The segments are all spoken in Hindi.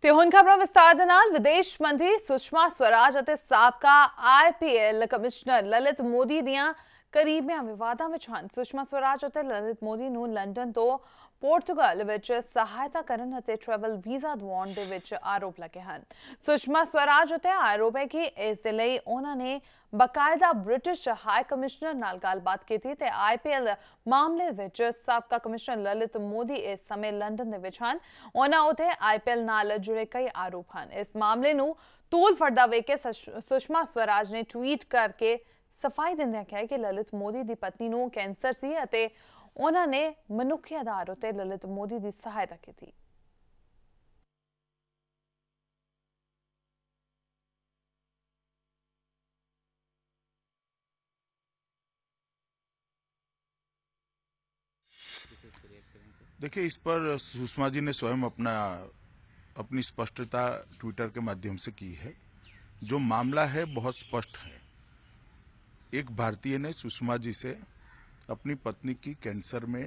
ਤੇ ਹੁਣ ਖਬਰਾਂ ਵਿਸਤਾਰ ਦੇ ਨਾਲ ਵਿਦੇਸ਼ ਮੰਤਰੀ ਸੁਸ਼ਮਾ ਸਵਰਾਜ ਅਤੇ ਸਾਬਕਾ IPL ਕਮਿਸ਼ਨਰ ਲਲਿਤ ਮੋਦੀ ਦੀਆਂ ਕਰੀਬੀਆਂ ਵਿਵਾਦਾਂ ਵਿੱਚ ਹਨ। ਸੁਸ਼ਮਾ ਸਵਰਾਜ ਅਤੇ ਲਲਿਤ ਮੋਦੀ ਨੂੰ ਲੰਡਨ ਤੋਂ पोर्टुगल विच सहायता करन अते ट्रैवल वीज़ा दिवाउण दे विच आरोप लगे हन। सुषमा स्वराज उत्ते आरोप है कि इस दे लई उन्हां ने बकायदा ब्रिटिश हाई कमिश्नर नाल गलबात कीती ते IPL मामले विच साबका कमिश्नर ललित मोदी इस समय लंडन दे विच हन। उन्हां उत्ते IPL नाल जुड़े कई आरोप हन। इस मामले नूं तूल फड़दा वेख के सुषमा स्वराज ने ट्वीट करके सफाई दिंदे कहा कि ललित मोदी दी पत्नी नूं कैंसर सी अते उन्होंने मनुखी आधार उत्ते ललित मोदी की सहायता की थी। देखिए, इस पर सुषमा जी ने स्वयं अपनी स्पष्टता ट्विटर के माध्यम से की है। जो मामला है बहुत स्पष्ट है। एक भारतीय ने सुषमा जी से अपनी पत्नी की कैंसर में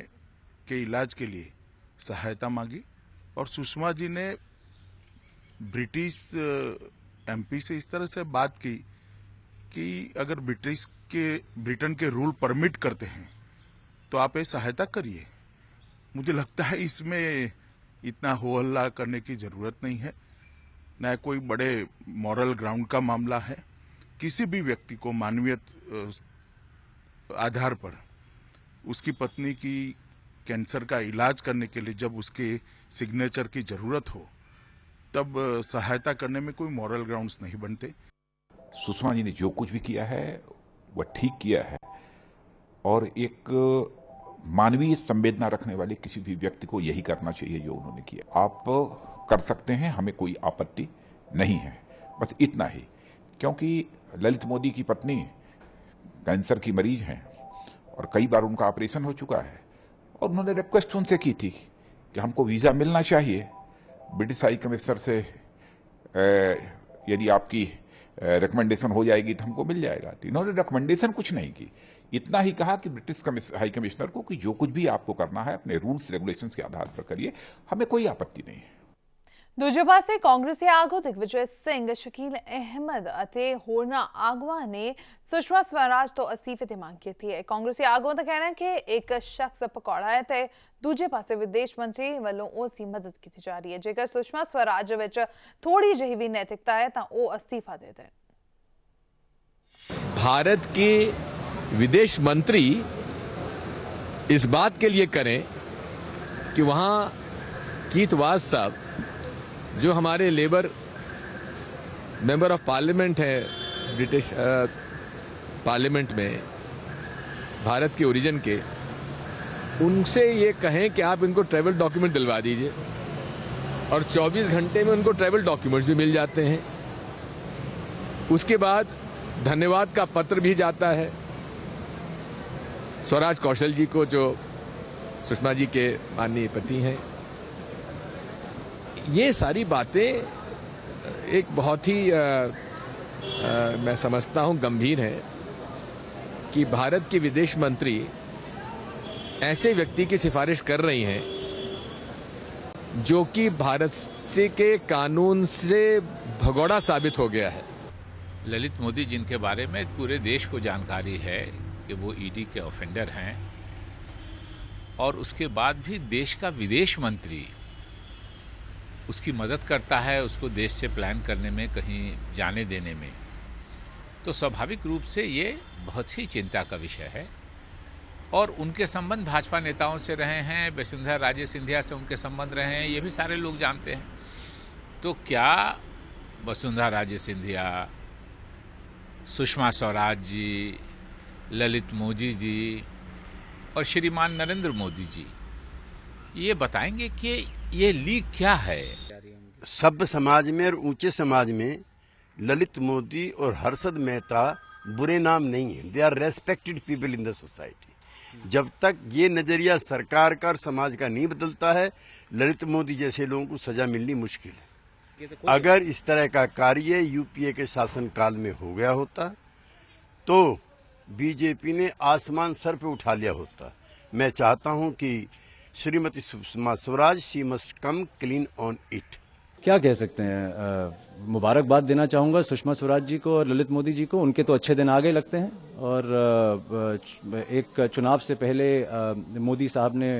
के इलाज के लिए सहायता मांगी और सुषमा जी ने ब्रिटिश MP से इस तरह से बात की कि अगर ब्रिटेन के रूल परमिट करते हैं तो आप ये सहायता करिए। मुझे लगता है इसमें इतना हो हल्ला करने की जरूरत नहीं है। न कोई बड़े मॉरल ग्राउंड का मामला है। किसी भी व्यक्ति को मानवीय आधार पर उसकी पत्नी की कैंसर का इलाज करने के लिए जब उसके सिग्नेचर की जरूरत हो तब सहायता करने में कोई मॉरल ग्राउंड्स नहीं बनते। सुषमा जी ने जो कुछ भी किया है वह ठीक किया है और एक मानवीय संवेदना रखने वाले किसी भी व्यक्ति को यही करना चाहिए जो उन्होंने किया। आप कर सकते हैं, हमें कोई आपत्ति नहीं है, बस इतना ही। क्योंकि ललित मोदी की पत्नी कैंसर की मरीज हैं और कई बार उनका ऑपरेशन हो चुका है और उन्होंने रिक्वेस्ट उनसे की थी कि हमको वीज़ा मिलना चाहिए ब्रिटिश हाई कमिश्नर से। यदि आपकी रिकमेंडेशन हो जाएगी तो हमको मिल जाएगा। तो इन्होंने रिकमेंडेशन कुछ नहीं की, इतना ही कहा कि ब्रिटिश हाई कमिश्नर को कि जो कुछ भी आपको करना है अपने रूल्स रेगुलेशंस के आधार पर करिए, हमें कोई आपत्ति नहीं है। दूजे पासे कांग्रेसी आगू दिग्विजय सिंह, शकील अहमद अते होरना आगुआ ने सुषमा स्वराज तो अस्तीफे की मांग की थी। कांग्रेसी आगुओं का कहना है कि एक शख्स पकौड़ा है तो दूजे पासे विदेश मंत्री वालों उसकी मदद की जा रही है। जेकर सुषमा स्वराज विच थोड़ी जही भी नैतिकता है तो वह अस्तीफा दे दें। भारत के विदेश मंत्री इस बात के लिए करें कि वहां कीथ वाज साहब जो हमारे लेबर मेंबर ऑफ पार्लियामेंट है ब्रिटिश पार्लियामेंट में भारत के ओरिजिन के, उनसे ये कहें कि आप इनको ट्रैवल डॉक्यूमेंट दिलवा दीजिए और 24 घंटे में उनको ट्रैवल डॉक्यूमेंट्स भी मिल जाते हैं। उसके बाद धन्यवाद का पत्र भी जाता है स्वराज कौशल जी को जो सुषमा जी के माननीय पति हैं। ये सारी बातें एक बहुत ही मैं समझता हूं गंभीर है कि भारत की विदेश मंत्री ऐसे व्यक्ति की सिफारिश कर रही हैं जो कि भारत से के कानून से भगोड़ा साबित हो गया है। ललित मोदी जिनके बारे में पूरे देश को जानकारी है कि वो ED के ऑफेंडर हैं और उसके बाद भी देश का विदेश मंत्री उसकी मदद करता है उसको देश से प्लान करने में, कहीं जाने देने में, तो स्वाभाविक रूप से ये बहुत ही चिंता का विषय है। और उनके संबंध भाजपा नेताओं से रहे हैं, वसुंधरा राजे सिंधिया से उनके संबंध रहे हैं, ये भी सारे लोग जानते हैं। तो क्या वसुंधरा राजे सिंधिया, सुषमा स्वराज जी, ललित मोदी जी और श्रीमान नरेंद्र मोदी जी ये बताएंगे कि ये लीक क्या है? सभ्य समाज में और ऊंचे समाज में ललित मोदी और हर्षद मेहता बुरे नाम नहीं है। They are respected people in the society. जब तक ये नजरिया सरकार का और समाज का नहीं बदलता है, ललित मोदी जैसे लोगों को सजा मिलनी मुश्किल है। अगर इस तरह का कार्य UPA के शासनकाल में हो गया होता तो BJP ने आसमान सर पे उठा लिया होता। मैं चाहता हूं कि Shrimati Sushma Swaraj she must come clean on it. क्या कह सकते हैं, मुबारकबाद देना चाहूँगा सुषमा स्वराज जी को और ललित मोदी जी को। उनके तो अच्छे दिन आ गए लगते हैं, और एक चुनाव से पहले मोदी साहब ने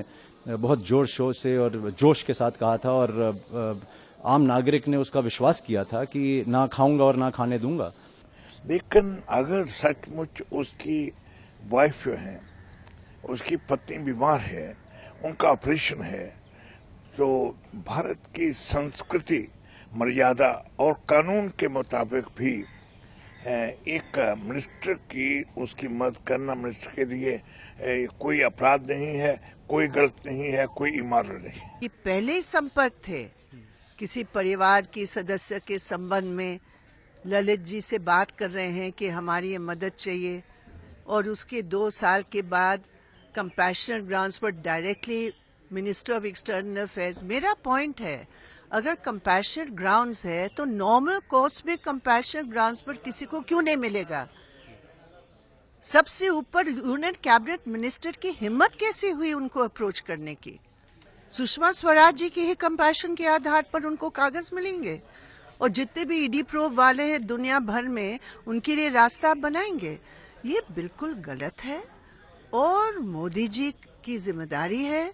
बहुत जोर शोर से और जोश के साथ कहा था, और आम नागरिक ने उसका विश्वास किया था कि ना खाऊंगा और ना खाने दूंगा। लेकिन अगर सचमुच उसकी वाइफ जो है, उसकी पत्नी बीमार है, उनका ऑपरेशन है, तो भारत की संस्कृति, मर्यादा और कानून के मुताबिक भी एक मिनिस्टर की उसकी मदद करना मिनिस्टर के लिए कोई अपराध नहीं है, कोई गलत नहीं है, कोई इमोरल नहीं। ये पहले ही संपर्क थे किसी परिवार की सदस्य के संबंध में, ललित जी से बात कर रहे हैं कि हमारी ये मदद चाहिए, और उसके 2 साल के बाद कंपैशनेट ग्राउंड्स पर directly minister of external affairs. मेरा पॉइंट है, अगर कंपैशनेट ग्राउंड्स है तो नॉर्मल कोर्स में कंपैशनेट ग्राउंड्स पर किसी को क्यों नहीं मिलेगा? सबसे ऊपर यूनियन कैबिनेट मिनिस्टर की हिम्मत कैसी हुई उनको अप्रोच करने की? सुषमा स्वराज जी की ही कंपैशन के आधार पर उनको कागज मिलेंगे, और जितने भी ईडी प्रोब वाले हैं दुनिया भर में, उनके लिए रास्ता बनाएंगे। ये बिल्कुल गलत है, और मोदी जी की जिम्मेदारी है,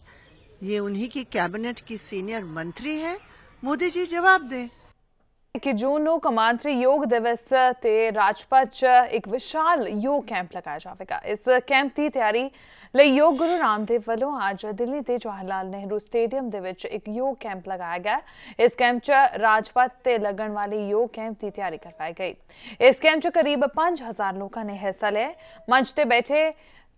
ये उन्हीं की कैबिनेट की सीनियर मंत्री है, मोदी जी जवाब दें। कि जून ਨੂੰ ਕੌਮਾਂਤਰੀ ਯੋਗ ਦਿਵਸ ਤੇ ਰਾਜਪਥ 'ਚ ਇੱਕ ਵਿਸ਼ਾਲ ਯੋਗ ਕੈਂਪ ਲਗਾਇਆ ਜਾਵੇਗਾ। ਇਸ ਕੈਂਪ ਦੀ ਤਿਆਰੀ ਲਈ ਯੋਗ ਗੁਰੂ ਰਾਮਦੇਵ ਵੱਲੋਂ ਅੱਜ ਦਿੱਲੀ ਦੇ ਜਵਾਹਰ ਲਾਲ ਨਹਿਰੂ ਸਟੇਡੀਅਮ ਦੇ ਵਿੱਚ ਇੱਕ ਯੋਗ ਕੈਂਪ ਲਗਾਇਆ ਗਿਆ। ਇਸ ਕੈਂਪ 'ਚ ਰਾਜਪਥ ਤੇ ਲੱਗਣ ਵਾਲੇ ਯੋਗ ਕੈਂਪ ਦੀ ਤਿਆਰੀ ਕਰਵਾਈ ਗਈ। ਇਸ ਕੈਂਪ 'ਚ ਕਰੀਬ 5000 ਲੋਕਾਂ ਨੇ ਹਿੱਸਾ ਲਿਆ। ਮੰਚ ਤੇ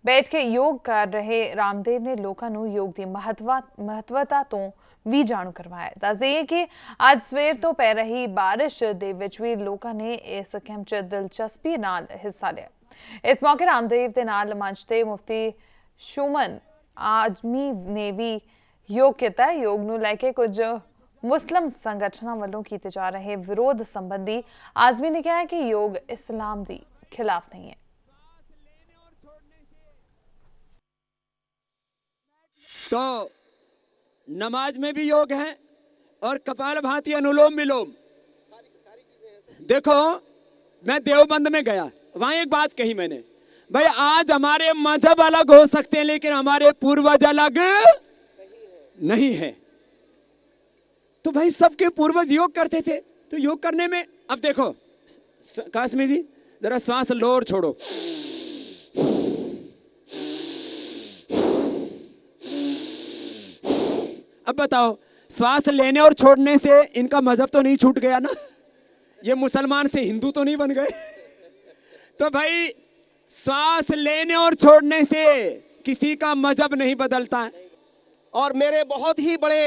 बैठ के योग कर रहे रामदेव ने लोगों को योग की महत्वता तो भी जाणू करवाया। दस दईए कि अज सवेर तो पै रही बारिश दे विच भी लोगों ने इस कैंप च दिलचस्पी नाल हिस्सा लिया। इस मौके रामदेव दे नाल मंच ते मुफ्ती शुमन आजमी ने भी योग किया। योग नूं लैके कुछ मुस्लिम संगठनों वालों किए जा रहे विरोध संबंधी आजमी ने कहा कि योग इस्लाम के खिलाफ नहीं है। तो नमाज में भी योग है, और कपालभाति, अनुलोम विलोम। देखो, मैं देवबंद में गया, वहां एक बात कही मैंने, भाई आज हमारे मजहब अलग हो सकते हैं लेकिन हमारे पूर्वज अलग नहीं है। तो भाई सबके पूर्वज योग करते थे, तो योग करने में अब देखो काश्मीर जी, जरा श्वास लो और छोड़ो। अब बताओ, श्वास लेने और छोड़ने से इनका मजहब तो नहीं छूट गया ना? ये मुसलमान से हिंदू तो नहीं बन गए? तो भाई श्वास लेने और छोड़ने से किसी का मजहब नहीं बदलता है। और मेरे बहुत ही बड़े,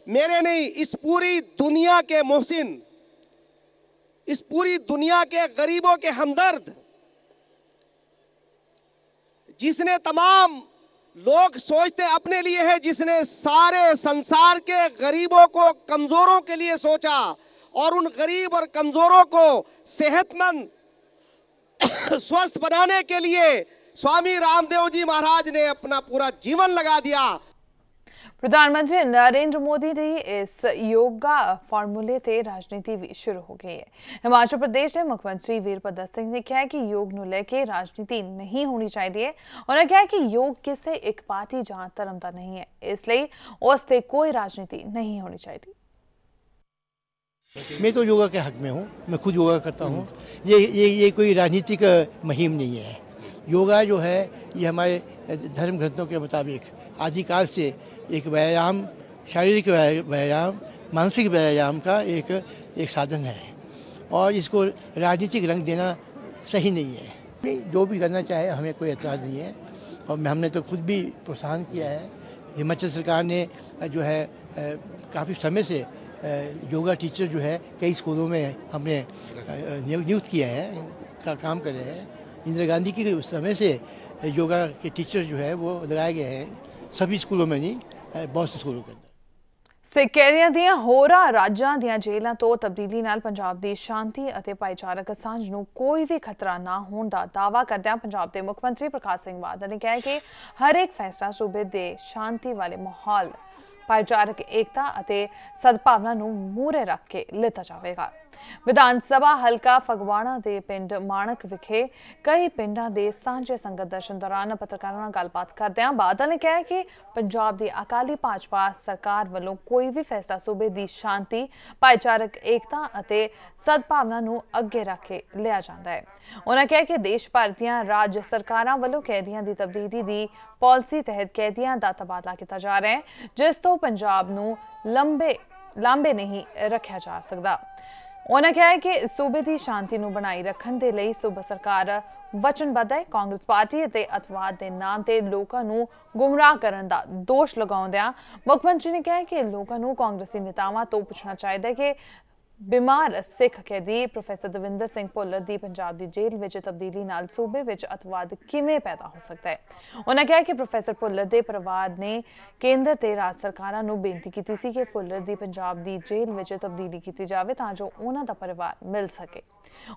मेरे नहीं, इस पूरी दुनिया के मोहसिन, इस पूरी दुनिया के गरीबों के हमदर्द, जिसने तमाम लोग सोचते अपने लिए है, जिसने सारे संसार के गरीबों को, कमजोरों के लिए सोचा, और उन गरीब और कमजोरों को सेहतमंद स्वस्थ बनाने के लिए स्वामी रामदेव जी महाराज ने अपना पूरा जीवन लगा दिया। प्रधानमंत्री नरेंद्र मोदी की इस योगा फॉर्मूले से राजनीति भी शुरू हो गई है। हिमाचल प्रदेश के मुख्यमंत्री वीरभद्र सिंह ने कहा कि योग को लेकर राजनीति नहीं होनी चाहिए। उन्होंने कहा कि योग किसी एक पार्टी या धर्म का नहीं है, इसलिए उससे कोई राजनीति नहीं होनी चाहिए। मैं तो योगा के हक में हूँ, मैं खुद योगा करता हूँ। ये कोई राजनीतिक मुहिम नहीं है। योगा जो है ये हमारे धर्म ग्रंथों के मुताबिक आदिकाल से एक व्यायाम, शारीरिक व्यायाम, मानसिक व्यायाम का एक साधन है, और इसको राजनीतिक रंग देना सही नहीं है। जो भी करना चाहे हमें कोई एतराज़ नहीं है, और हमने तो खुद भी प्रोत्साहन किया है। हिमाचल सरकार ने जो है काफ़ी समय से योगा टीचर जो है कई स्कूलों में हमने नियुक्त किया है, काम कर रहे हैं। इंदिरा गांधी के उस समय से योगा के टीचर जो है वो लगाए गए हैं, सभी स्कूलों में नहीं, बहुत से स्कूलों के अंदर। कैदियों ਦੀਆਂ ਹੋਰਾਂ ਰਾਜਾਂ ਦੀਆਂ ਜੇਲ੍ਹਾਂ ਤੋਂ ਤਬਦੀਲੀ ਨਾਲ ਪੰਜਾਬ ਦੀ ਸ਼ਾਂਤੀ ਅਤੇ ਭਾਈਚਾਰਕ ਸਾਂਝ ਨੂੰ ਕੋਈ ਵੀ ਖਤਰਾ ਨਾ ਹੋਣ ਦਾ ਦਾਅਵਾ ਕਰਦਿਆਂ ਪੰਜਾਬ ਦੇ ਮੁੱਖ ਮੰਤਰੀ ਪ੍ਰਕਾਸ਼ ਸਿੰਘ ਬਾਦਲ ਨੇ ਕਿਹਾ ਕਿ ਹਰ ਇੱਕ ਫੈਸਲਾ ਸੂਬੇ ਦੇ ਸ਼ਾਂਤੀ ਵਾਲੇ ਮਾਹੌਲ ਭਾਈਚਾਰਕ ਏਕਤਾ ਅਤੇ ਸਦਭਾਵਨਾ ਨੂੰ ਮੂਹਰੇ ਰੱਖ ਕੇ ਲਿੱਤਾ ਜਾਵੇਗਾ। ਵਿਧਾਨ ਸਭਾ ਹਲਕਾ ਫਗਵਾੜਾ ਦੇ ਪਿੰਡ ਮਾਣਕ ਵਿਖੇ ਕਈ ਪਿੰਡਾਂ ਦੇ ਸਾਂਝੇ ਸੰਗਤ ਦਰਸ਼ਨ ਦੌਰਾਨ ਪੱਤਰਕਾਰਾਂ ਨਾਲ ਗੱਲਬਾਤ ਕਰਦਿਆਂ ਬਾਦਲ ਨੇ ਕਿਹਾ ਕਿ ਪੰਜਾਬ ਦੀ ਅਕਾਲੀ ਭਾਜਪਾ ਸਰਕਾਰ ਵੱਲੋਂ ਕੋਈ ਵੀ ਫੈਸਲਾ ਸੂਬੇ ਦੀ ਸ਼ਾਂਤੀ, ਭਾਈਚਾਰਕ ਏਕਤਾ ਅਤੇ ਸਦਭਾਵਨਾ ਨੂੰ ਅੱਗੇ ਰੱਖ ਕੇ ਲਿਆ ਜਾਂਦਾ ਹੈ। ਉਹਨਾਂ ਕਿਹਾ ਕਿ ਦੇਸ਼ ਭਰ ਦੀਆਂ ਰਾਜ ਸਰਕਾਰਾਂ ਵੱਲੋਂ ਕੈਦੀਆਂ ਦੀ ਤਬਦੀਲੀ ਦੀ ਪਾਲਿਸੀ ਤਹਿਤ ਕੈਦੀਆਂ ਦਾ ਤਬਾਦਲਾ ਕੀਤਾ ਜਾ ਰਿਹਾ ਹੈ, ਜਿਸ ਤੋਂ ਪੰਜਾਬ ਨੂੰ ਲਾਂਭੇ ਨਹੀਂ ਰੱਖਿਆ ਜਾ ਸਕਦਾ। ਉਹਨਾਂ ਕਿਹਾ ਕਿ ਸੂਬੇ ਦੀ ਸ਼ਾਂਤੀ ਨੂੰ ਬਣਾਈ ਰੱਖਣ ਦੇ ਲਈ ਸੂਬਾ ਸਰਕਾਰ ਵਚਨਬੱਧ ਹੈ। ਕਾਂਗਰਸ ਪਾਰਟੀ ਅਤੇ ਅਤਵਾਦ ਦੇ ਨਾਮ ਤੇ ਲੋਕਾਂ ਨੂੰ ਗੁੰਮਰਾਹ ਕਰਨ ਦਾ ਦੋਸ਼ ਲਗਾਉਂਦਿਆਂ ਮੁੱਖ ਮੰਤਰੀ ਨੇ ਕਿਹਾ ਕਿ ਲੋਕਾਂ ਨੂੰ ਕਾਂਗਰਸੀ ਨੇਤਾਵਾਂ ਤੋਂ ਪੁੱਛਣਾ ਚਾਹੀਦਾ ਹੈ ਕਿ ਬਿਮਾਰ ਸਿੱਖ ਕੈਦੀ ਪ੍ਰੋਫੈਸਰ ਦਵਿੰਦਰ ਸਿੰਘ ਭੁੱਲਰ ਦੀ ਪੰਜਾਬ ਦੀ ਜੇਲ੍ਹ ਵਿੱਚ ਤਬਦੀਲੀ ਨਾਲ ਸੂਬੇ ਵਿੱਚ ਅਤਵਾਦ ਕਿਵੇਂ ਪੈਦਾ ਹੋ ਸਕਦਾ ਹੈ। ਉਹਨਾਂ ਕਿਹਾ ਕਿ ਪ੍ਰੋਫੈਸਰ ਭੁੱਲਰ ਦੇ ਪਰਿਵਾਰ ਨੇ ਕੇਂਦਰ ਤੇ ਰਾਜ ਸਰਕਾਰਾਂ ਨੂੰ ਬੇਨਤੀ ਕੀਤੀ ਸੀ ਕਿ ਭੁੱਲਰ ਦੀ ਪੰਜਾਬ ਦੀ ਜੇਲ੍ਹ ਵਿੱਚ ਤਬਦੀਲੀ ਕੀਤੀ ਜਾਵੇ ਤਾਂ ਜੋ ਉਹਨਾਂ ਦਾ ਪਰਿਵਾਰ ਮਿਲ ਸਕੇ।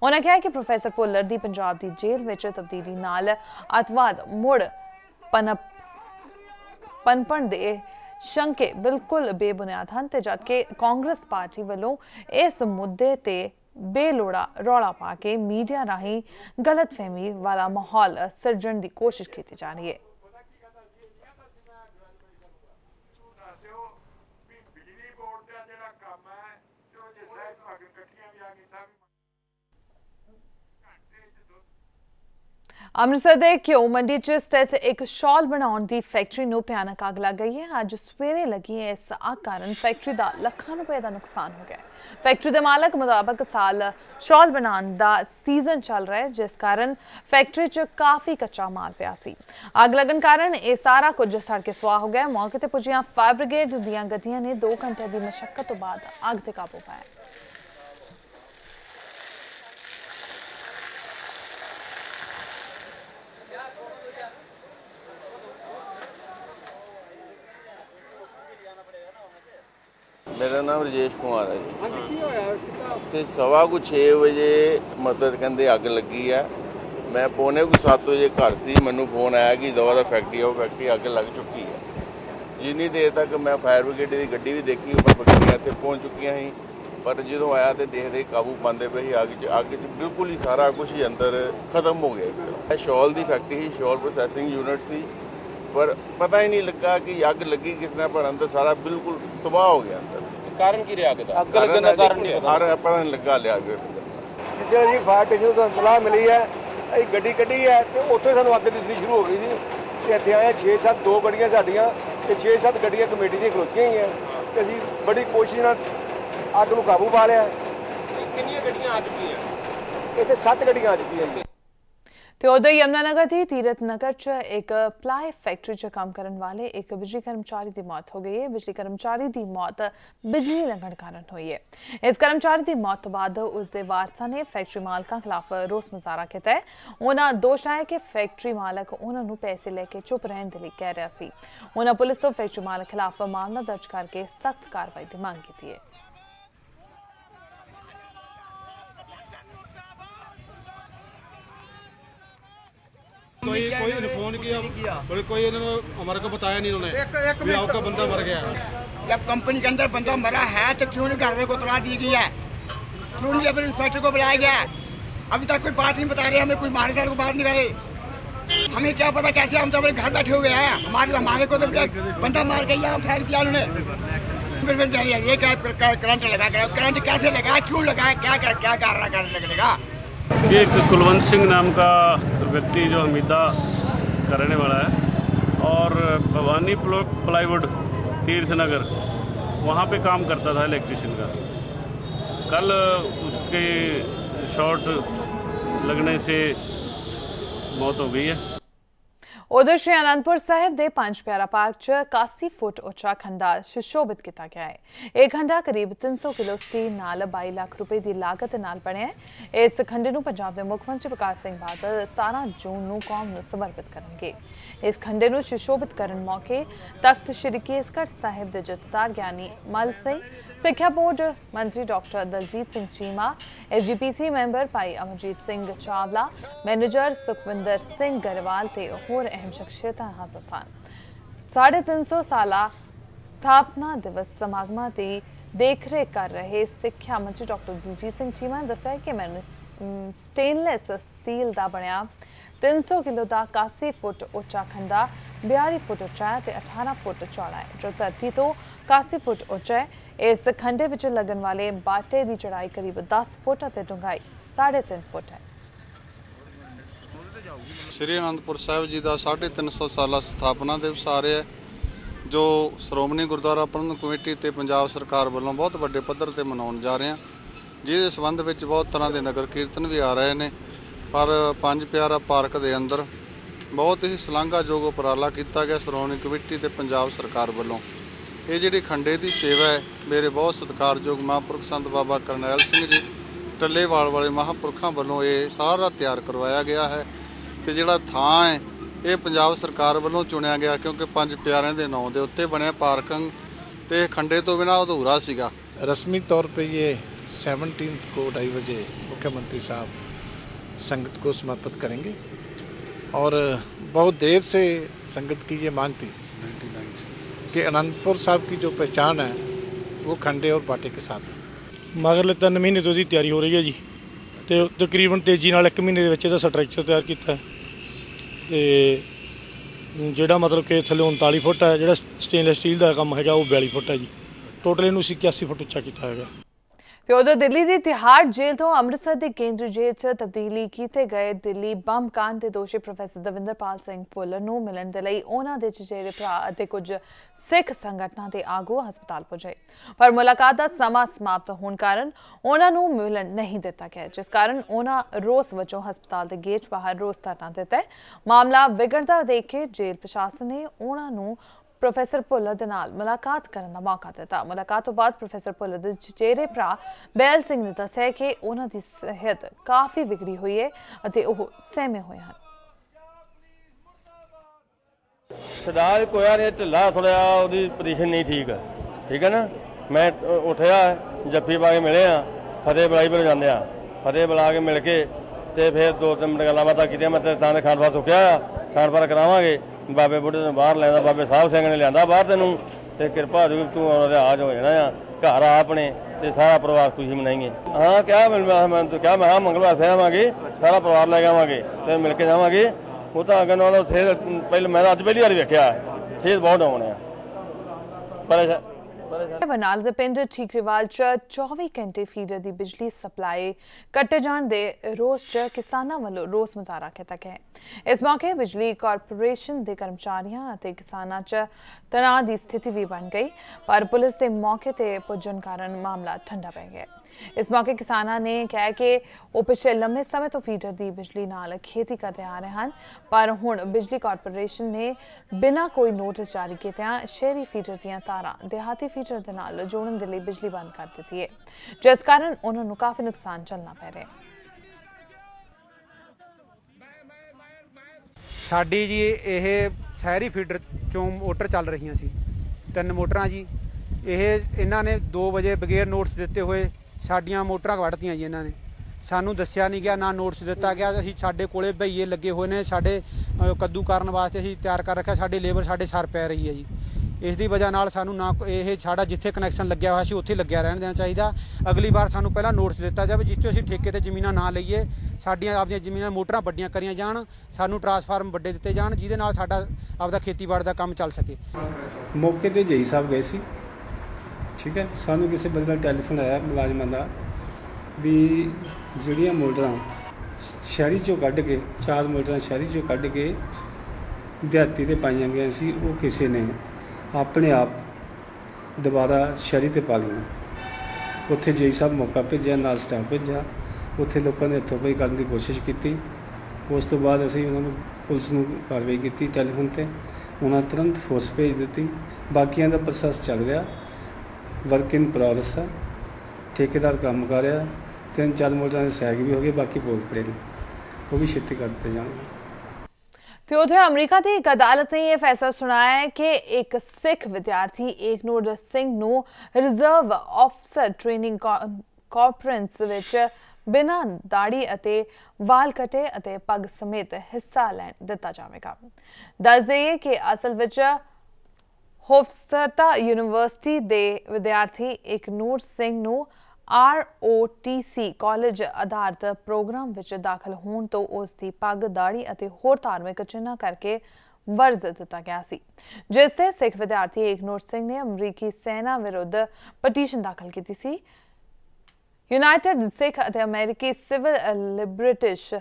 ਉਹਨਾਂ ਕਿਹਾ ਕਿ ਪ੍ਰੋਫੈਸਰ ਭੁੱਲਰ ਦੀ ਪੰਜਾਬ ਦੀ ਜੇਲ੍ਹ ਵਿੱਚ ਤਬਦੀਲੀ ਨਾਲ ਅਤਵਾਦ ਮੁੜ ਪਨਪਣ ਦੇ ਸ਼ੰਕੇ ਬਿਲਕੁਲ ਬੇਬੁਨਿਆਦ ਹਨ ਤੇ ਜਦਕਿ ਕਾਂਗਰਸ ਪਾਰਟੀ ਵੱਲੋਂ ਇਸ ਮੁੱਦੇ ਤੇ ਬੇਲੋੜਾ ਰੌਲਾ ਪਾ ਕੇ ਮੀਡੀਆ ਰਾਹੀਂ ਗਲਤਫਹਿਮੀ ਵਾਲਾ ਮਾਹੌਲ ਸਿਰਜਣ ਦੀ ਕੋਸ਼ਿਸ਼ ਕੀਤੀ ਜਾ ਰਹੀ ਹੈ। ਅੰਮ੍ਰਿਤਸਰ ਦੇ ਘਿਓ ਮੰਡੀ 'ਚ ਸਥਿਤ ਇੱਕ ਸ਼ਾਲ ਬਣਾਉਣ ਦੀ ਫੈਕਟਰੀ ਨੂੰ ਭਿਆਨਕ ਅੱਗ ਲੱਗ ਗਈ ਹੈ। ਅੱਜ ਸਵੇਰੇ ਲੱਗੀ ਇਸ ਅੱਗ ਕਾਰਨ ਫੈਕਟਰੀ ਦਾ ਲੱਖਾਂ ਰੁਪਏ ਦਾ ਨੁਕਸਾਨ ਹੋ ਗਿਆ। ਫੈਕਟਰੀ ਦੇ ਮਾਲਕ ਮੁਤਾਬਕ ਸਾਲ ਸ਼ਾਲ ਬਣਾਉਣ ਦਾ ਸੀਜ਼ਨ ਚੱਲ ਰਿਹਾ ਹੈ, ਜਿਸ ਕਾਰਨ ਫੈਕਟਰੀ 'ਚ ਕਾਫੀ ਕੱਚਾ ਮਾਲ ਪਿਆ ਸੀ। ਅੱਗ ਲੱਗਣ ਕਾਰਨ ਇਹ ਸਾਰਾ ਕੁਝ ਸੜ ਕੇ ਸੁਆਹ ਹੋ ਗਿਆ। ਮੌਕੇ ਤੇ ਪੁੱਜੀਆਂ ਫਾਇਰ ਬ੍ਰਿਗੇਡ ਦੀਆਂ ਗੱਡੀਆਂ ਨੇ 2 ਘੰਟੇ ਦੀ ਮਸ਼ੱਕਤ ਤੋਂ ਬਾਅਦ ਅੱਗ ਤੇ ਕਾਬੂ ਪਾਇਆ। मेरा नाम राजेश कुमार है जी। तो 6:15 वजे मतलब कहते अग लगी है। मैं 6:45 वजे घर से मैनू फोन आया कि दवा फैक्ट्री अग लग चुकी है। जिन्नी देर तक मैं फायर ब्रिगेड की गड्डी भी देखी, बकरियां इतने पहुँच चुकी थी, पर जो आया तो देखते काबू पाते पे ही अग बिल्कुल ही सारा कुछ ही अंदर खत्म हो गया। शॉल की फैक्ट्री ही, शॉल प्रोसैसिंग यूनिट सी, पर पता ही नहीं लगा कि अग लगी किसने, पर अंदर सारा बिल्कुल तबाह हो गया। अंदर कारण की रहा अग लगन का कारण पता नहीं लगा लिया। पिछले जी फायर स्टेशन ਤੋਂ ਇਤਲਾਹ ਮਿਲੀ ਹੈ, ਅਸੀਂ ਗੱਡੀ ਕੱਢੀ ਹੈ ਤੇ ਉੱਥੇ ਸਾਨੂੰ ਅੱਗ ਦਿਸਣੀ ਸ਼ੁਰੂ ਹੋ ਗਈ ਸੀ ਤੇ ਇੱਥੇ ਆਏ 6-7 2 ਗੱਡੀਆਂ ਸਾਡੀਆਂ ਤੇ 6-7 ਗੱਡੀਆਂ ਕਮੇਟੀ ਦੀਆਂ ਖਲੋਤੀਆਂ ਹੀ ਹੈ ਤੇ ਅਸੀਂ ਬੜੀ ਕੋਸ਼ਿਸ਼ ਨਾਲ ਅੱਗ ਨੂੰ ਕਾਬੂ ਪਾ ਲਿਆ। ਕਿੰਨੀਆਂ ਗੱਡੀਆਂ ਆ ਚੁੱਕੀਆਂ? ਇੱਥੇ 7 ਗੱਡੀਆਂ ਆ ਚੁੱਕੀਆਂ ਜੀ। ਤੇ ਉਦੋਂ ਯਮੁਨਾਨਗਰ ਦੀ ਤੀਰਥ ਨਗਰ 'ਚ ਇੱਕ ਪਲਾਈ ਫੈਕਟਰੀ 'ਚ ਕੰਮ ਕਰਨ ਵਾਲੇ ਇੱਕ ਬਿਜਲੀ ਕਰਮਚਾਰੀ ਦੀ ਮੌਤ ਹੋ ਗਈ ਹੈ। ਬਿਜਲੀ ਕਰਮਚਾਰੀ ਦੀ ਮੌਤ ਬਿਜਲੀ ਲੱਗਣ ਕਾਰਨ ਹੋਈ ਹੈ। ਇਸ ਕਰਮਚਾਰੀ ਦੀ ਮੌਤ ਤੋਂ ਬਾਅਦ ਉਸ ਦੇ ਵਾਰਸਾਂ ਨੇ ਫੈਕਟਰੀ ਮਾਲਕਾਂ ਖਿਲਾਫ ਰੋਸ ਮੁਜ਼ਾਹਰਾ ਕੀਤਾ ਹੈ। ਉਹਨਾਂ ਦੋਸ਼ ਲਾਇਆ ਕਿ ਫੈਕਟਰੀ ਮਾਲਕ ਉਹਨਾਂ ਨੂੰ ਪੈਸੇ ਲੈ ਕੇ ਚੁੱਪ ਰਹਿਣ ਦੇ ਲਈ ਕਹਿ ਰਿਹਾ ਸੀ। ਉਹਨਾਂ ਪੁਲਿਸ ਤੋਂ ਫੈਕਟਰੀ ਮਾਲਕ ਖਿਲਾਫ ਮਾਮਲਾ ਦਰਜ ਕਰਕੇ ਸਖਤ ਕਾਰਵਾਈ ਦੀ ਮੰਗ ਕੀਤੀ ਹੈ। कोई ने फोन किया, कोई इन्होंने हमारे को बताया नहीं, इन्होंने भी आपका बंदा मर गया। जब कंपनी के अंदर बंदा मरा है तो क्यों नहीं कार्रवाई को तला दी गई है? क्यों नहीं अपने इंस्पेक्टर को बुलाया गया? अभी तक कोई बात नहीं बता रहे, हमें कोई मारे को बात नहीं करे। हमें क्या पता कैसे, हम तो अपने घर बैठे हुए हैं। हमारे को तो बंदा मार के यहाँ फायर किया उन्होंने। ये क्या करंट लगा, करंट कैसे लगा, क्यों लगा, क्या कारण लगेगा? ये एक कुलवंत सिंह नाम का व्यक्ति जो हमीदा का रहने वाला है और भवानी प्लाईवुड तीर्थ नगर वहाँ पे काम करता था इलेक्ट्रिशियन का। कल उसके शॉर्ट लगने से मौत हो गई है। उधर श्री आनंदपुर साहिब के पंज प्यारा पार्क च 81 फुट उच्चा खंडा सुशोभित किया गया है। यह खंडा करीब 300 किलो स्टील नाल 22 लाख रुपए की लागत नाल बनिया है। इस खंडे नूं पंजाब के मुख्यमंत्री प्रकाश सिंह बादल 17 जून नूं कौम नूं समर्पित करेंगे। इस खंडे नूं सुशोभित करन मौके तख्त श्री केसगढ़ साहिब के जथेदार ज्ञानी मल सिंह, सिक्ख्या बोर्ड मंत्री doctor Daljit Singh Cheema, SGPC member भाई अमरजीत सिंह चावला, मैनेजर सुखविंदर सिंह गरेवाल ते होर अहम शख्सियत हाज़र सन। 350 साला ਸਥਾਪਨਾ ਦਿਵਸ ਸਮਾਗਮਾਂ ਦੀ ਦੇਖਰੇਖ ਕਰ ਰਹੇ ਸਿੱਖਿਆ ਮੰਤਰੀ ਡਾਕਟਰ ਦਲਜੀਤ ਸਿੰਘ ਚੀਮਾ ਨੇ ਦੱਸਿਆ ਕਿ ਸਟੇਨਲੈਸ ਸਟੀਲ ਦਾ ਬਣਿਆ 300 ਕਿਲੋ ਦਾ 81 ਫੁੱਟ ਉੱਚਾ ਖੰਡਾ 42 ਫੁੱਟ ਉੱਚਾ ਹੈ ਤੇ 18 ਫੁੱਟ ਚੌੜਾ ਹੈ, ਜੋ ਧਰਤੀ ਤੋਂ 81 ਫੁੱਟ ਉੱਚਾ ਹੈ। ਇਸ ਖੰਡੇ ਵਿੱਚ ਲੱਗਣ ਵਾਲੇ ਬਾਟੇ ਦੀ ਚੌੜਾਈ ਕਰੀਬ 10 ਫੁੱਟ ਅਤੇ ਡੂੰਘਾਈ 3.5 ਫੁੱਟ ਹੈ। श्री आनंदपुर साहिब जी का 350 साला सथापना दिवस आ रहा है, जो श्रोमणी गुरुद्वारा प्रबंधक कमेटी ते पंजाब सरकार वालों बहुत वड्डे पद्धर ते मनाउण जा रहे हैं, जिहदे संबंध विच बहुत तरह के नगर कीर्तन भी आ रहे हैं। पर पंज प्यारा पार्क के अंदर बहुत ही शलाघायोग उपराला किया गया श्रोमणी कमेटी ते पंजाब सरकार वालों। ये जिहड़ी खंडे की सेवा है, मेरे बहुत सत्कारयोग महापुरख संत बाबा करनैल सिंह जी टल्लेवाल वाले महापुरखों वालों ये सारा तैयार करवाया गया है। तो जिहड़ा थां है ये पंजाब सरकार वालों चुनिया गया, क्योंकि पंज प्यारिਆਂ ਦੇ ਨਾਂ ਦੇ ਉੱਤੇ ਬਣਿਆ पार्किंग तो खंडे तो बिना अधूरा सीगा। रस्मी तौर पे ये 17 को 2:30 बजे मुख्यमंत्री साहब संगत को समर्पित करेंगे और बहुत देर से संगत की ये मांग थी कि आनंदपुर साहब की जो पहचान है वो खंडे और बाटे के साथ है। मगरले 3 महीने तो तैयारी हो रही है जी, तो तकरीबन तेजी नाल 1 महीने के स्ट्रक्चर तैयार किया है। तो ਜਿਹੜਾ मतलब कि थले 39 फुट है, ਜਿਹੜਾ स्टेनलैस स्टील का काम है वो 42 फुट है जी, टोटल इनू 81 फुट उच्चा किया है। ਤੇ ਉਧਰ ਦਿੱਲੀ ਦੀ ਤਿਹਾੜ ਜੇਲ੍ਹ ਤੋਂ ਅੰਮ੍ਰਿਤਸਰ ਦੇ ਕੇਂਦਰੀ ਜੇਲ੍ਹ 'ਚ ਤਬਦੀਲੀ ਕੀਤੇ ਗਏ ਦਿੱਲੀ ਬੰਬ ਕਾਂਡ ਦੇ ਦੋਸ਼ੀ ਪ੍ਰੋਫੈਸਰ ਦਵਿੰਦਰਪਾਲ ਸਿੰਘ ਭੁੱਲਰ ਨੂੰ ਮਿਲਣ ਦੇ ਲਈ ਉਹਨਾਂ ਦੇ ਚਚੇਰੇ ਭਰਾ ਅਤੇ ਕੁਝ ਸਿੱਖ ਸੰਗਠਨਾਂ ਦੇ ਆਗੂ ਹਸਪਤਾਲ ਪਹੁੰਚੇ, ਪਰ ਮੁਲਾਕਾਤ ਦਾ ਸਮਾਂ ਸਮਾਪਤ ਹੋਣ ਕਾਰਨ ਉਹਨਾਂ ਨੂੰ ਮਿਲਣ ਨਹੀਂ ਦਿੱਤਾ ਗਿਆ, ਜਿਸ ਕਾਰਨ ਉਹਨਾਂ ਰੋਸ ਵਜੋਂ ਹਸਪਤਾਲ ਦੇ ਗੇਟ ਬਾਹਰ ਰੋਸ ਧਰਨਾ ਦਿੱਤਾ। ਮਾਮਲਾ ਵਿਗੜਦਾ ਦੇਖ ਕੇ ਜੇਲ੍ਹ ਪ੍ਰਸ਼ਾਸਨ ਨੇ ਉਹਨਾਂ ਨੂੰ प्रोफैसर भुल्लर दे नाल मुलाकात करने का मौका दिता। मुलाकात तो बाद प्रोफैसर भुल्लर दे चचेरे भरा बैल सिंह ने दस्सिया कि उन्हां दी सेहत काफ़ी बिगड़ी हुई है अते ओह सहमे हुए हैं। सरदार कोया ने ढिला थोड़ा उहदी पोजीशन नहीं ठीक है ना। मैं उठिया जफ्फी पा के मिले फतेह बुलाई पर जाते फतेह बुला के मिल के ते फिर 2-3 मिनट गल्लां बातां कीतियां। मैं तेरे तां खान पार चुक्या खान पार करावांगे, बाबे बुढ़े ने बाहर लिया, बाबे साहब सिंह ने लिया बाहर तेनों, तो कृपा हो तू आज हो जाना घर आ अपने ते सारा परिवार खुशी मनाएंगे। हाँ क्या तो क्या मैं मंगलवार फिर आवांगे, सारा परिवार लैके आवांगे तो मिल के जावांगे। वो तो अगर नालों सेहत पहले मैं अज पहली बार वेख्या सेहत बहुत डाउन है। बरनाला दे पिंड ठीकरीवाल च 24 घंटे फीडर दी बिजली सप्लाई कट्टे जाण दे रोस च किसानां वल्लों रोस मुजाहरा कीता गया। इस मौके बिजली कारपोरेशन दे कर्मचारियां अते किसानां च तनाव दी स्थिति भी बन गई, पर पुलिस दे मौके ते पुज्जण कारण मामला ठंडा पै गया। इस मौके किसानां ने कहा कि वो पिछले लंबे समय तो फीडर दी बिजली नाल खेती करते आ रहे हैं, पर हुण बिजली कारपोरेशन ने बिना कोई नोटिस जारी कीतियां शहरी फीडर दीयां तारां देहाती फीडर दे नाल जोड़न दे लई बिजली बंद कर दित्ती है, जिस कारण उन्हां नूं काफी नुकसान झल्लना पै रिहा है। साडी जी ਇਹ ਸ਼ਹਿਰੀ ਫੀਡਰ ਚੋਂ ਮੋਟਰ ਚੱਲ ਰਹੀਆਂ ਸੀ 3 ਮੋਟਰਾਂ ਜੀ। ਇਹਨਾਂ ਨੇ 2 ਵਜੇ ਬਗੈਰ ਨੋਟਿਸ ਦਿੱਤੇ ਹੋਏ ਸਾਡੀਆਂ ਮੋਟਰਾਂ ਕੱਢਤੀਆਂ ਜੀ। ਇਹਨਾਂ ਨੇ ਸਾਨੂੰ ਦੱਸਿਆ ਨਹੀਂ ਗਿਆ, ਨਾ ਨੋਟਿਸ ਦਿੱਤਾ ਗਿਆ। ਅਸੀਂ ਸਾਡੇ ਕੋਲੇ ਭਈਏ ਲੱਗੇ ਹੋਏ ਨੇ, ਸਾਡੇ ਕੱਦੂ ਕਰਨ ਵਾਸਤੇ ਅਸੀਂ ਤਿਆਰ ਕਰ ਰੱਖਿਆ, ਸਾਡੀ ਲੇਬਰ ਸਾਡੇ ਸਰ ਪੈ ਰਹੀ ਹੈ ਜੀ। ਇਸ ਦੀ ਵਜ੍ਹਾ ਨਾਲ ਸਾਨੂੰ ਨਾ ਇਹ ਸਾਡਾ ਜਿੱਥੇ ਕਨੈਕਸ਼ਨ ਲੱਗਿਆ ਹੋਇਆ ਸੀ ਉੱਥੇ ਲੱਗਿਆ ਰਹਿਣ ਦੇਣਾ ਚਾਹੀਦਾ। ਅਗਲੀ ਵਾਰ ਸਾਨੂੰ ਪਹਿਲਾਂ ਨੋਟਿਸ ਦਿੱਤਾ ਜਾਵੇ ਜਿਸ ਤੋਂ ਅਸੀਂ ਠੇਕੇ ਤੇ ਜ਼ਮੀਨਾਂ ਨਾ ਲਈਏ, ਸਾਡੀਆਂ ਆਪਦੀਆਂ ਜ਼ਮੀਨਾਂ ਮੋਟਰਾਂ ਵੱਡੀਆਂ ਕਰੀਆਂ ਜਾਣ, ਸਾਨੂੰ ਟਰਾਂਸਫਾਰਮ ਵੱਡੇ ਦਿੱਤੇ ਜਾਣ, ਜਿਹਦੇ ਨਾਲ ਸਾਡਾ ਆਪਦਾ ਖੇਤੀਬਾੜੀ ਦਾ ਕੰਮ ਚੱਲ ਸਕੇ। ਮੌਕੇ ਤੇ ਜਈ ਸਾਹਿਬ ਗਏ ਸੀ, ਠੀਕ ਹੈ। ਸਾਨੂੰ ਕਿਸੇ ਬੰਦੇ ਦਾ ਟੈਲੀਫੋਨ ਆਇਆ ਮੁਲਾਜ਼ਮਾਂ ਦਾ ਵੀ ਜਿਹੜੀਆਂ ਮੋਟਰਾਂ ਸ਼ਹਿਰੀ 'ਚੋਂ ਕੱਢ ਕੇ 4 ਮੋਟਰਾਂ ਸ਼ਹਿਰੀ 'ਚੋਂ ਕੱਢ ਕੇ ਦਿਹਾਤੀ 'ਤੇ ਪਾਈਆਂ ਗਈਆਂ ਸੀ, ਉਹ ਕਿਸੇ ਨੇ ਆਪਣੇ ਆਪ ਦੁਬਾਰਾ ਸ਼ਹਿਰੀ 'ਤੇ ਪਾ ਲਈਆਂ। ਉੱਥੇ ਜਈ ਸਾਹਿਬ ਮੌਕਾ ਭੇਜਿਆ, ਨਾਲ ਸਟਾਫ ਭੇਜਿਆ, ਉੱਥੇ ਲੋਕਾਂ ਨੇ ਹੱਥੋਂ ਪਾਈ ਕਰਨ ਦੀ ਕੋਸ਼ਿਸ਼ ਕੀਤੀ। ਉਸ ਤੋਂ ਬਾਅਦ ਅਸੀਂ ਉਹਨਾਂ ਨੂੰ ਪੁਲਿਸ ਨੂੰ ਕਾਰਵਾਈ ਕੀਤੀ ਟੈਲੀਫੋਨ 'ਤੇ, ਉਹਨਾਂ ਤੁਰੰਤ ਫੋਰਸ ਭੇਜ ਦਿੱਤੀ। ਬਾਕੀਆਂ ਦਾ ਪ੍ਰੋਸੈਸ ਚੱਲ ਰਿਹਾ, वर्क इन प्रोग्रेस है, ठेकेदार काम कर रहा। 3-4 मोटरां दे सैग भी हो गए, बाकी बोल खड़े ने, वो भी छेती कर दिते जाएंगे। तो उधर अमरीका की एक अदालत ने यह फैसला सुनाया है कि एक सिख विद्यार्थी एकनूर सिंह नूं रिजर्व ऑफिसर ट्रेनिंग कॉन्फ्रेंस विच बिना दाड़ी अते वाल कटे अते पग समेत हिस्सा लैण दिता जाएगा। दस देइए कि असल विच ਹੋਫਸਟਰਤਾ ਯੂਨੀਵਰਸਿਟੀ ਦੇ ਵਿਦਿਆਰਥੀ ਇਕਨੂਰ ਸਿੰਘ ਨੂੰ ROTC ਕਾਲਜ ਆਧਾਰਿਤ ਪ੍ਰੋਗਰਾਮ ਵਿੱਚ ਦਾਖਲ ਹੋਣ ਤੋਂ ਉਸ ਦੀ ਪੱਗ, ਦਾੜੀ ਅਤੇ ਹੋਰ ਧਾਰਮਿਕ ਚਿੰਨ੍ਹਾਂ ਕਰਕੇ ਵਰਜ ਦਿੱਤਾ ਗਿਆ ਸੀ, ਜਿਸ ਤੇ ਸਿੱਖ ਵਿਦਿਆਰਥੀ ਇਕਨੂਰ ਸਿੰਘ ਨੇ ਅਮਰੀਕੀ ਸੈਨਾ ਵਿਰੁੱਧ ਪਟੀਸ਼ਨ ਦਾਖਲ ਕੀਤੀ ਸੀ। ਯੂਨਾਈਟਿਡ ਸਿੱਖ ਅਤੇ ਅਮਰੀਕੀ ਸਿਵਲ ਲਿਬਰਟਿਸ਼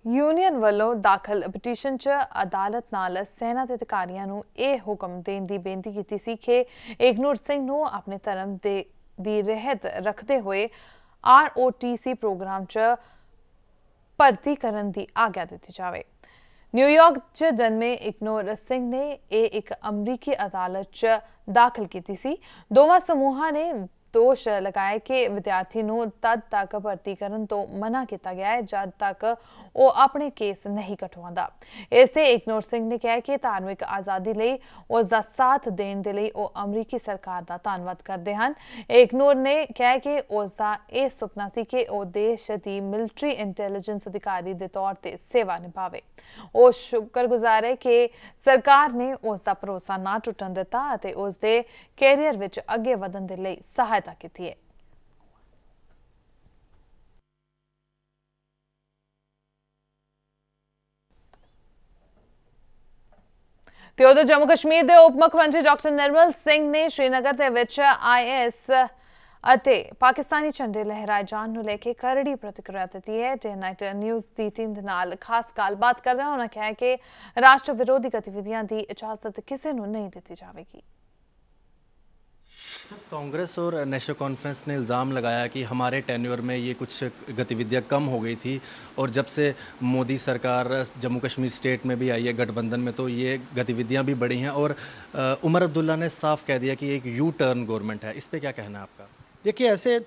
यूनियन वालों दाखल पटीशन च अदालत नाल सेना के अधिकारियों नूं यह हुक्म देने की बेनती की सी कि इकनूर सिंह नूं अपने धर्म दी रहत रखते हुए ROTC प्रोग्राम च भर्ती करने की आग्या दी जाए। न्यूयॉर्क च जन्मे इकनूर सिंह ने एक अमरीकी अदालत च दाखिल की सी। दोवां समूहां ने दोष लगाए कि विद्यार्थी नूं तद तक भर्ती करन तो मना किया गया है जब तक वो अपने केस नहीं कटवांदा। इससे इकनूर सिंह ने कहा कि धार्मिक आज़ादी लई उसका साथ देने दे लई वो अमरीकी सरकार का धन्नवाद करते हैं। इकनूर ने कहा कि उसका यह सुपना सी कि वो देश की मिलिट्री इंटैलीजेंस अधिकारी के तौर पर सेवा निभावे। वो शुक्रगुजार है कि सरकार ने उसका भरोसा ना टुटन दिता और उसके कैरियर विच अगे वधन दे लई सहायता की है। ਤੇ ਉਧਰ ਜੰਮੂ ਕਸ਼ਮੀਰ ਦੇ ਉਪ ਮੁੱਖ ਮੰਤਰੀ ਡਾਕਟਰ ਨਿਰਮਲ ਸਿੰਘ ਨੇ ਸ਼੍ਰੀਨਗਰ ਦੇ ਵਿੱਚ IS ਅਤੇ ਪਾਕਿਸਤਾਨੀ ਝੰਡੇ ਲਹਿਰਾਏ ਜਾਣ ਨੂੰ ਲੈ ਕੇ ਕਰੜੀ ਪ੍ਰਤੀਕਿਰਿਆ ਦਿੱਤੀ ਹੈ। ਡੇ ਨਾਈਟ ਨਿਊਜ਼ ਦੀ ਟੀਮ ਦੇ ਨਾਲ ਖਾਸ ਗੱਲਬਾਤ ਕਰਦੇ ਹੋਏ ਉਹਨਾਂ ਕਿਹਾ ਕਿ ਰਾਸ਼ਟਰ ਵਿਰੋਧੀ ਗਤੀਵਿਧੀਆਂ ਦੀ ਇਜਾਜ਼ਤ ਕਿਸੇ ਨੂੰ ਨਹੀਂ ਦਿੱਤੀ ਜਾਵੇਗੀ। कांग्रेस और नेशनल कॉन्फ्रेंस ने इल्ज़ाम लगाया कि हमारे टेन्योर में ये कुछ गतिविधियां कम हो गई थी और जब से मोदी सरकार जम्मू कश्मीर स्टेट में भी आई है गठबंधन में तो ये गतिविधियां भी बढ़ी हैं और उमर अब्दुल्ला ने साफ कह दिया कि एक यू टर्न गवर्नमेंट है। इस पे क्या कहना है आपका? देखिए ऐसे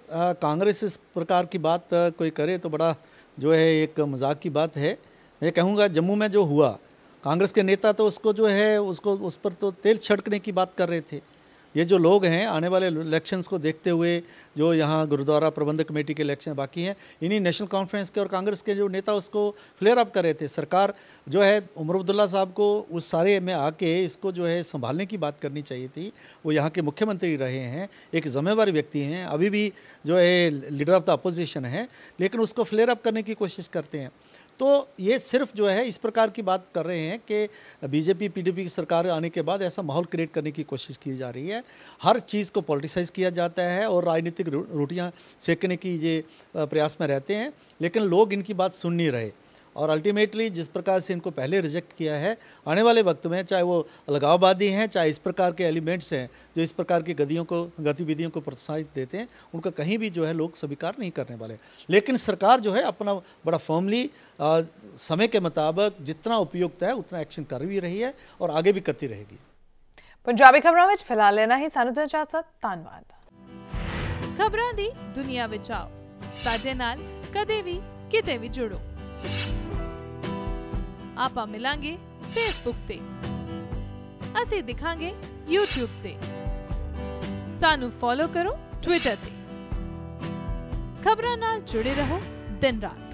कांग्रेस इस प्रकार की बात कोई करे तो बड़ा जो है एक मजाक की बात है। मैं कहूँगा जम्मू में जो हुआ कांग्रेस के नेता तो उसको जो है उसको उस पर तो तेल छिड़कने की बात कर रहे थे। ये जो लोग हैं आने वाले इलेक्शंस को देखते हुए जो यहाँ गुरुद्वारा प्रबंधक कमेटी के इलेक्शन बाकी हैं इन्हीं नेशनल कॉन्फ्रेंस के और कांग्रेस के जो नेता उसको फ्लेयर अप कर रहे थे। सरकार जो है उमर अब्दुल्ला साहब को उस सारे में आके इसको जो है संभालने की बात करनी चाहिए थी। वो यहाँ के मुख्यमंत्री रहे हैं, एक ज़िम्मेदार व्यक्ति हैं, अभी भी जो है लीडर ऑफ द अपोजिशन है, लेकिन उसको फ्लेयर अप करने की कोशिश करते हैं। तो ये सिर्फ जो है इस प्रकार की बात कर रहे हैं कि बीजेपी पीडीपी की सरकार आने के बाद ऐसा माहौल क्रिएट करने की कोशिश की जा रही है। हर चीज़ को पॉलिटिसाइज किया जाता है और राजनीतिक रोटियां सेकने की ये प्रयास में रहते हैं, लेकिन लोग इनकी बात सुन नहीं रहे और अल्टीमेटली जिस प्रकार से इनको पहले रिजेक्ट किया है आने वाले वक्त में चाहे वो अलगाववादी हैं चाहे इस प्रकार के एलिमेंट्स हैं जो इस प्रकार की गतिविधियों को प्रोत्साहित देते हैं उनका कहीं भी जो है लोग स्वीकार नहीं करने वाले। लेकिन सरकार जो है अपना बड़ा फर्मली समय के मुताबिक जितना उपयुक्त है उतना एक्शन कर भी रही है और आगे भी करती रहेगी। पंजाबी खबरों में फिलहाल लेना ही सानू तो इजाजत। धन्यवाद। खबरों दी दुनिया विच आओ साडे नाल कदे भी किते भी जुड़ो। आपां मिलांगे फेसबुक ते, असीं दिखांगे यूट्यूब ते, सानू फॉलो करो ट्विटर ते। खबरां नाल जुड़े रहो दिन रात।